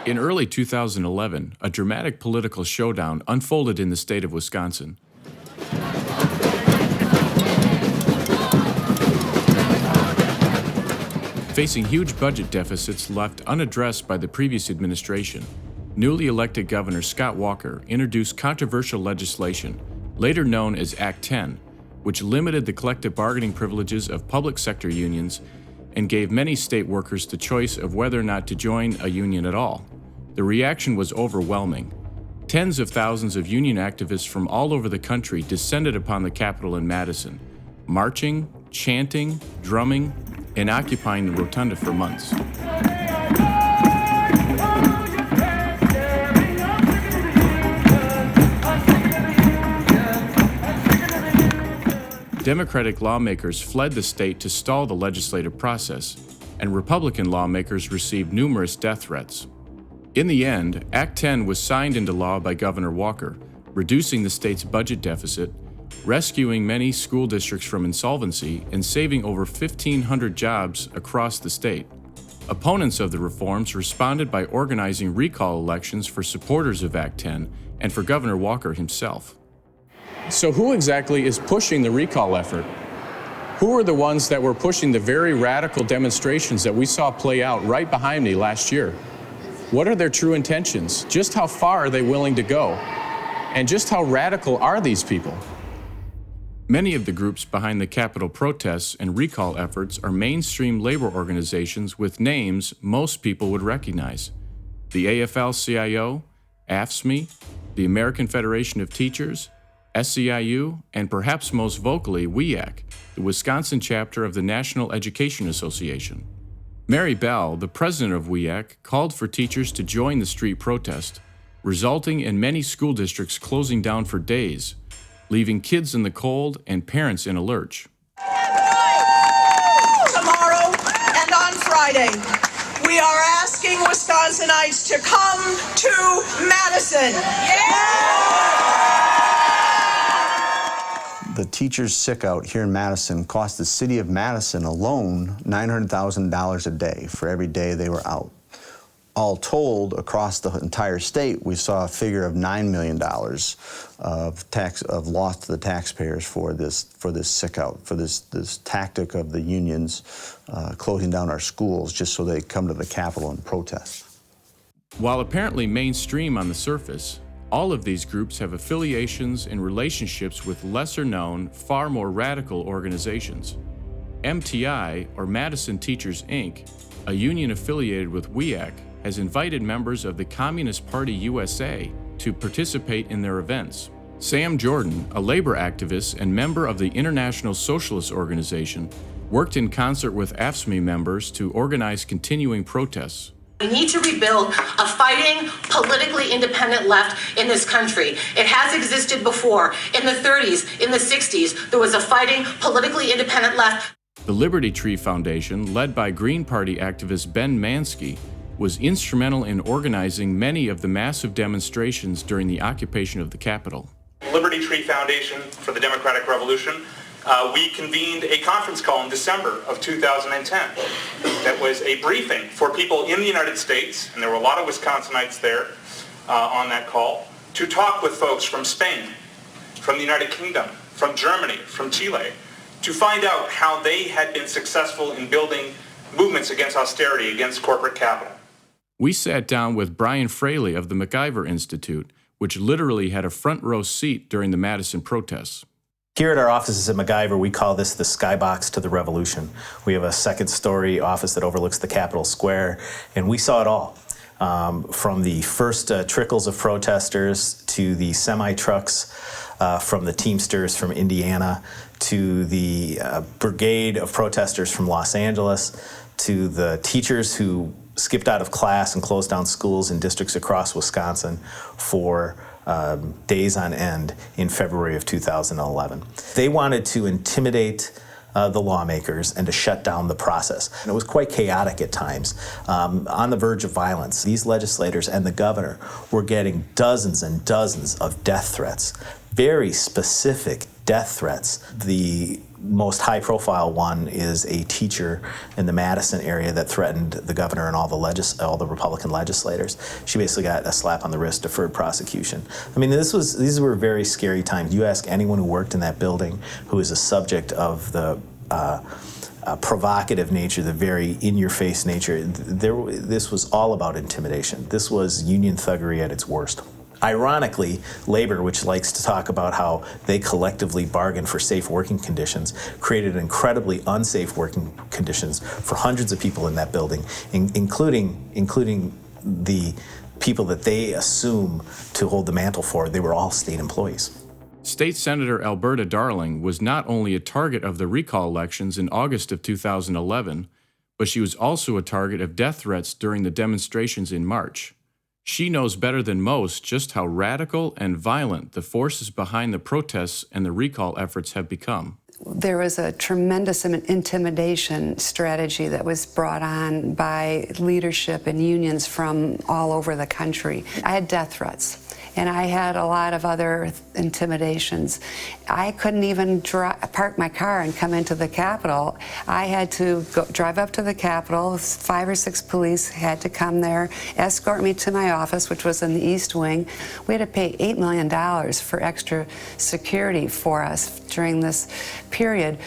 In early 2011, a dramatic political showdown unfolded in the state of Wisconsin. Facing huge budget deficits left unaddressed by the previous administration, newly elected Governor Scott Walker introduced controversial legislation, later known as Act 10, which limited the collective bargaining privileges of public sector unions and gave many state workers the choice of whether or not to join a union at all. The reaction was overwhelming. Tens of thousands of union activists from all over the country descended upon the Capitol in Madison, marching, chanting, drumming, and occupying the rotunda for months. Democratic lawmakers fled the state to stall the legislative process, and Republican lawmakers received numerous death threats. In the end, Act 10 was signed into law by Governor Walker, reducing the state's budget deficit, rescuing many school districts from insolvency, and saving over 1,500 jobs across the state. Opponents of the reforms responded by organizing recall elections for supporters of Act 10 and for Governor Walker himself. So who exactly is pushing the recall effort? Who are the ones that were pushing the very radical demonstrations that we saw play out right behind me last year? What are their true intentions? Just how far are they willing to go? And just how radical are these people? Many of the groups behind the Capitol protests and recall efforts are mainstream labor organizations with names most people would recognize. The AFL-CIO, AFSCME, the American Federation of Teachers, SEIU, and perhaps most vocally, WEAC, the Wisconsin chapter of the National Education Association. Mary Bell, the president of WEAC, called for teachers to join the street protest, resulting in many school districts closing down for days, leaving kids in the cold and parents in a lurch. Tomorrow and on Friday, we are asking Wisconsinites to come to Madison. The teachers' sick out here in Madison cost the city of Madison alone $900,000 a day for every day they were out. All told, across the entire state, we saw a figure of $9 million of loss to the taxpayers for this sick out, for this tactic of the unions closing down our schools just so they come to the Capitol and protest. While apparently mainstream on the surface, all of these groups have affiliations and relationships with lesser-known, far more radical organizations. MTI, or Madison Teachers, Inc., a union affiliated with WEAC, has invited members of the Communist Party USA to participate in their events. Sam Jordan, a labor activist and member of the International Socialist Organization, worked in concert with AFSCME members to organize continuing protests. We need to rebuild a fighting, politically independent left in this country. It has existed before. In the 30s, in the 60s, there was a fighting, politically independent left. The Liberty Tree Foundation, led by Green Party activist Ben Mansky, was instrumental in organizing many of the massive demonstrations during the occupation of the Capitol. Liberty Tree Foundation for the Democratic Revolution, we convened a conference call in December of 2010 that was a briefing for people in the United States, and there were a lot of Wisconsinites there on that call, to talk with folks from Spain, from the United Kingdom, from Germany, from Chile, to find out how they had been successful in building movements against austerity, against corporate capital. We sat down with Brian Fraley of the MacIver Institute, which literally had a front row seat during the Madison protests. Here at our offices at MacIver, we call this the Skybox to the revolution. We have a second-story office that overlooks the Capitol Square, and we saw it all. From the first trickles of protesters to the semi-trucks from the Teamsters from Indiana to the brigade of protesters from Los Angeles to the teachers who skipped out of class and closed down schools in districts across Wisconsin for days on end in February of 2011. They wanted to intimidate the lawmakers and to shut down the process. And it was quite chaotic at times, on the verge of violence. These legislators and the governor were getting dozens and dozens of death threats, very specific death threats. The most high-profile one is a teacher in the Madison area that threatened the governor and all the Republican legislators. She basically got a slap on the wrist, deferred prosecution. I mean, these were very scary times. You ask anyone who worked in that building who is a subject of the provocative nature, the very in-your-face nature. This was all about intimidation. This was union thuggery at its worst. Ironically, labor, which likes to talk about how they collectively bargain for safe working conditions, created incredibly unsafe working conditions for hundreds of people in that building, including the people that they assume to hold the mantle for. They were all state employees. State Senator Alberta Darling was not only a target of the recall elections in August of 2011, but she was also a target of death threats during the demonstrations in March. She knows better than most just how radical and violent the forces behind the protests and the recall efforts have become. There was a tremendous intimidation strategy that was brought on by leadership and unions from all over the country. I had death threats. And I had a lot of other intimidations. I couldn't even park my car and come into the Capitol. I had to drive up to the Capitol. 5 or 6 police had to come there, escort me to my office, which was in the East Wing. We had to pay $8 million for extra security for us during this period.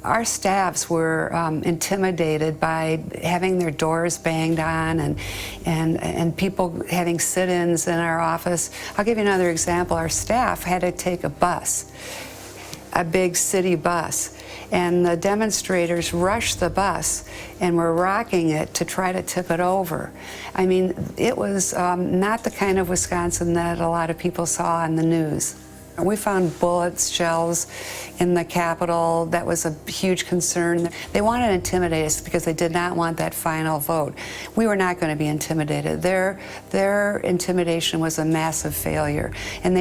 Our staffs were intimidated by having their doors banged on and people having sit-ins in our office. I'll give you another example. Our staff had to take a bus, a big city bus, and the demonstrators rushed the bus and were rocking it to try to tip it over. I mean, it was not the kind of Wisconsin that a lot of people saw on the news. We found bullets, shells in the Capitol. That was a huge concern. They wanted to intimidate us because they did not want that final vote. We were not going to be intimidated. Their intimidation was a massive failure, and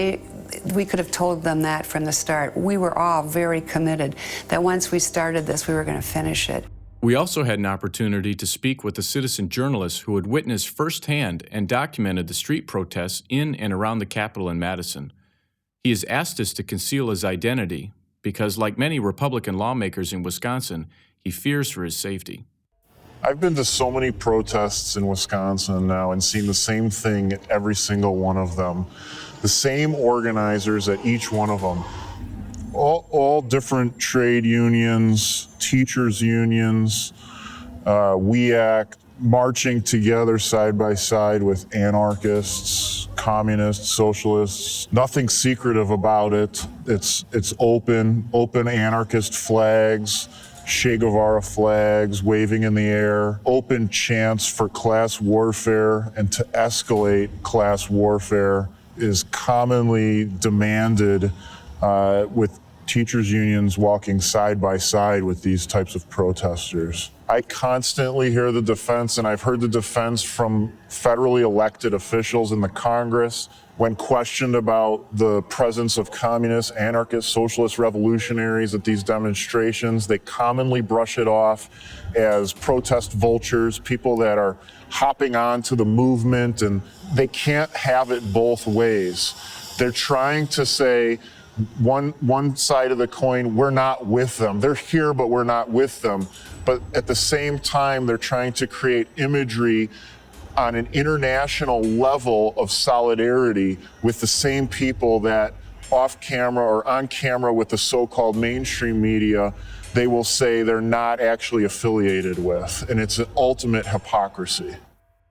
we could have told them that from the start. We were all very committed that once we started this, we were going to finish it. We also had an opportunity to speak with a citizen journalist who had witnessed firsthand and documented the street protests in and around the Capitol in Madison. He has asked us to conceal his identity because, like many Republican lawmakers in Wisconsin, he fears for his safety. I've been to so many protests in Wisconsin now and seen the same thing at every single one of them. The same organizers at each one of them. All different trade unions, teachers unions, WEAC, marching together side by side with anarchists, communists, socialists. Nothing secretive about it. It's open anarchist flags, Che Guevara flags waving in the air, open chants for class warfare and to escalate class warfare is commonly demanded with teachers unions walking side by side with these types of protesters. I constantly hear the defense, and I've heard the defense from federally elected officials in the Congress when questioned about the presence of communists, anarchists, socialist revolutionaries at these demonstrations. They commonly brush it off as protest vultures, people that are hopping on to the movement, and they can't have it both ways. They're trying to say, one side of the coin, we're not with them. They're here, but we're not with them. But at the same time, they're trying to create imagery on an international level of solidarity with the same people that off camera or on camera with the so-called mainstream media, they will say they're not actually affiliated with. And it's an ultimate hypocrisy.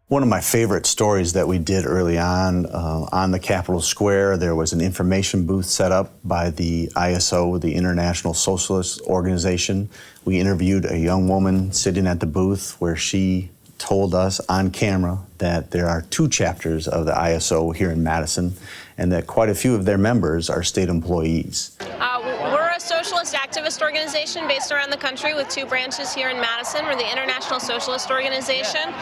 One of my favorite stories that we did early on the Capitol Square, there was an information booth set up by the ISO, the International Socialist Organization. We interviewed a young woman sitting at the booth where she told us on camera that there are 2 chapters of the ISO here in Madison and that quite a few of their members are state employees. We're a socialist activist organization based around the country with 2 branches here in Madison. We're the International Socialist Organization.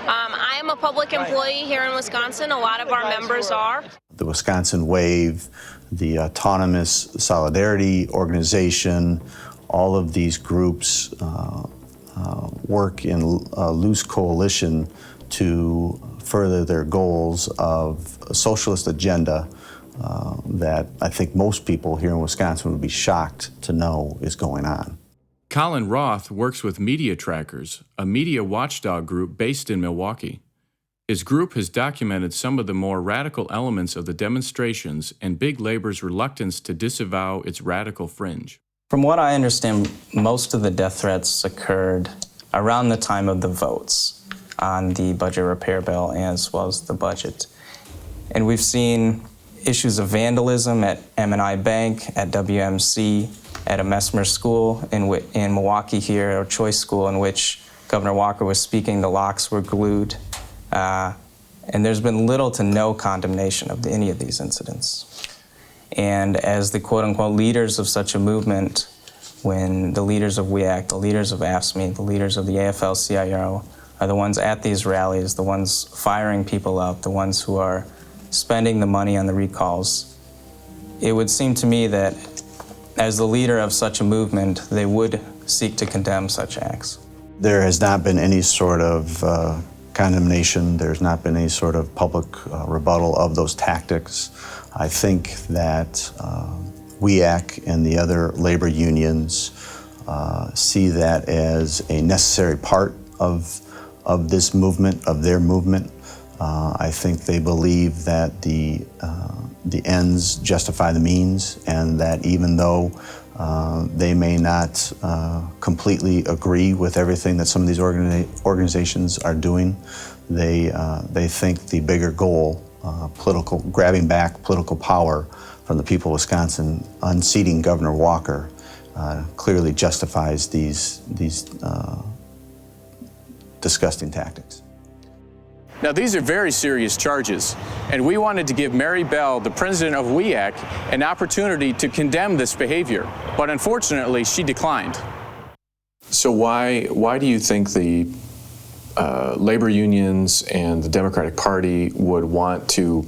I am a public employee here in Wisconsin. A lot of our members are. The Wisconsin Wave, the Autonomous Solidarity Organization, all of these groups work in a loose coalition to further their goals of a socialist agenda that I think most people here in Wisconsin would be shocked to know is going on. Collin Roth works with Media Trackers, a media watchdog group based in Milwaukee. His group has documented some of the more radical elements of the demonstrations and big labor's reluctance to disavow its radical fringe. From what I understand, most of the death threats occurred around the time of the votes on the budget repair bill as well as the budget. And we've seen issues of vandalism at M&I Bank, at WMC, at a Messmer school in Milwaukee here, or Choice School, in which Governor Walker was speaking, the locks were glued. And there's been little to no condemnation of any of these incidents. And as the quote-unquote leaders of such a movement, when the leaders of WEAC, the leaders of AFSCME, the leaders of the AFL-CIO are the ones at these rallies, the ones firing people up, the ones who are spending the money on the recalls, it would seem to me that as the leader of such a movement, they would seek to condemn such acts. There has not been any sort of condemnation. There's not been any sort of public rebuttal of those tactics. I think that WEAC and the other labor unions see that as a necessary part of this movement, of their movement. I think they believe that the ends justify the means, and that even though they may not completely agree with everything that some of these organizations are doing, they think the bigger goal, grabbing back political power from the people of Wisconsin, unseating Governor Walker, clearly justifies these disgusting tactics. Now, these are very serious charges, and we wanted to give Mary Bell, the president of WEAC, an opportunity to condemn this behavior, but unfortunately, she declined. So why do you think the labor unions and the Democratic Party would want to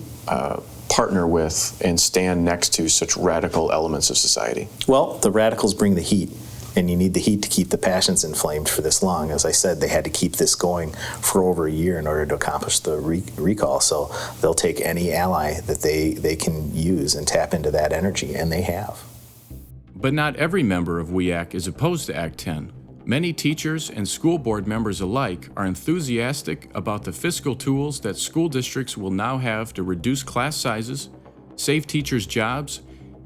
partner with and stand next to such radical elements of society? Well, the radicals bring the heat. And you need the heat to keep the passions inflamed for this long. As I said, they had to keep this going for over a year in order to accomplish the recall. So they'll take any ally that they can use and tap into that energy, and they have. But not every member of WEAC is opposed to Act 10. Many teachers and school board members alike are enthusiastic about the fiscal tools that school districts will now have to reduce class sizes, save teachers' jobs,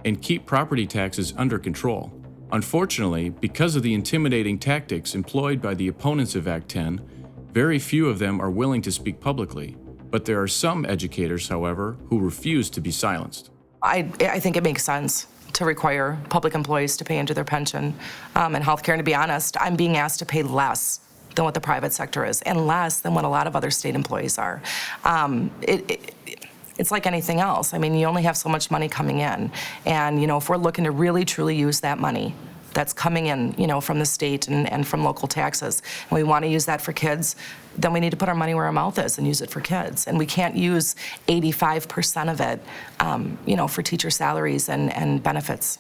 and keep property taxes under control. Unfortunately, because of the intimidating tactics employed by the opponents of Act 10, very few of them are willing to speak publicly. But there are some educators, however, who refuse to be silenced. I think it makes sense to require public employees to pay into their pension and health care. And to be honest, I'm being asked to pay less than what the private sector is, and less than what a lot of other state employees are. It's like anything else. I mean, you only have so much money coming in. And, if we're looking to really, truly use that money that's coming in, from the state and from local taxes, and we want to use that for kids, then we need to put our money where our mouth is and use it for kids. And we can't use 85% of it, for teacher salaries and benefits.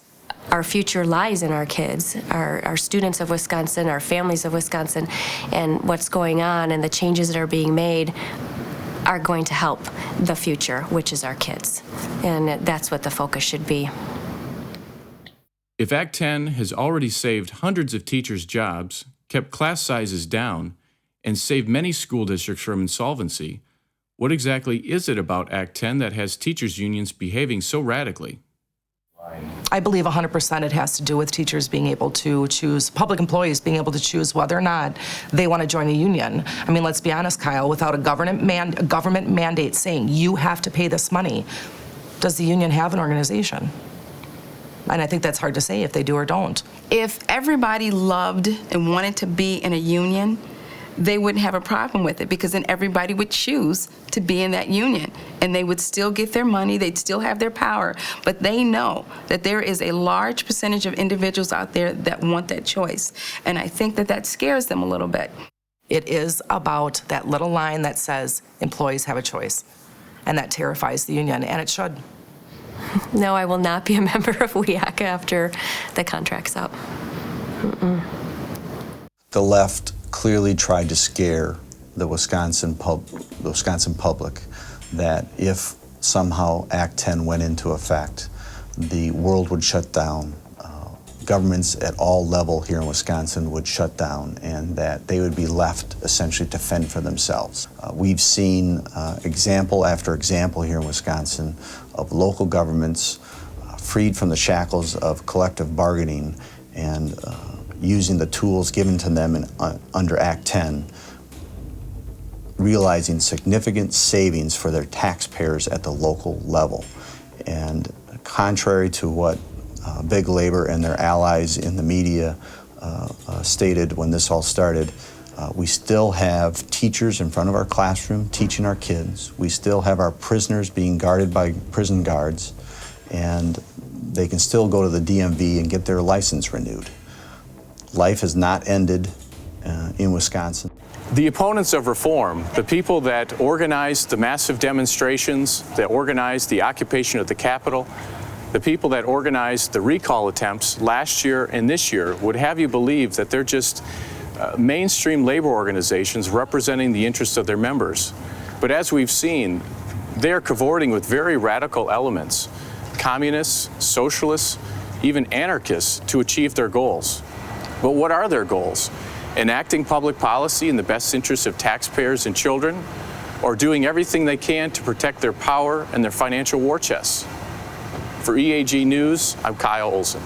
Our future lies in our kids, our students of Wisconsin, our families of Wisconsin, and what's going on and the changes that are being made are going to help the future, which is our kids. And that's what the focus should be. If Act 10 has already saved hundreds of teachers' jobs, kept class sizes down, and saved many school districts from insolvency, what exactly is it about Act 10 that has teachers' unions behaving so radically? I believe 100% it has to do with teachers being able to choose, public employees being able to choose whether or not they want to join a union. I mean, let's be honest, Kyle, without a government mandate saying you have to pay this money, does the union have an organization? And I think that's hard to say if they do or don't. If everybody loved and wanted to be in a union, they wouldn't have a problem with it, because then everybody would choose to be in that union, and they would still get their money, they'd still have their power, but they know that there is a large percentage of individuals out there that want that choice, and I think that scares them a little bit. It is about that little line that says employees have a choice, and that terrifies the union, and it should. No, I will not be a member of WEAC after the contract's up. The left clearly tried to scare the Wisconsin public that if somehow Act 10 went into effect, the world would shut down. Governments at all level here in Wisconsin would shut down, and that they would be left essentially to fend for themselves. We've seen example after example here in Wisconsin of local governments freed from the shackles of collective bargaining and using the tools given to them under Act 10, realizing significant savings for their taxpayers at the local level. And contrary to what Big Labor and their allies in the media stated when this all started, we still have teachers in front of our classroom teaching our kids. We still have our prisoners being guarded by prison guards, and they can still go to the DMV and get their license renewed. Life has not ended in Wisconsin. The opponents of reform, the people that organized the massive demonstrations, that organized the occupation of the Capitol, the people that organized the recall attempts last year and this year, would have you believe that they're just mainstream labor organizations representing the interests of their members. But as we've seen, they're cavorting with very radical elements, communists, socialists, even anarchists, to achieve their goals. But what are their goals? Enacting public policy in the best interests of taxpayers and children, or doing everything they can to protect their power and their financial war chests? For EAGnews, I'm Kyle Olson.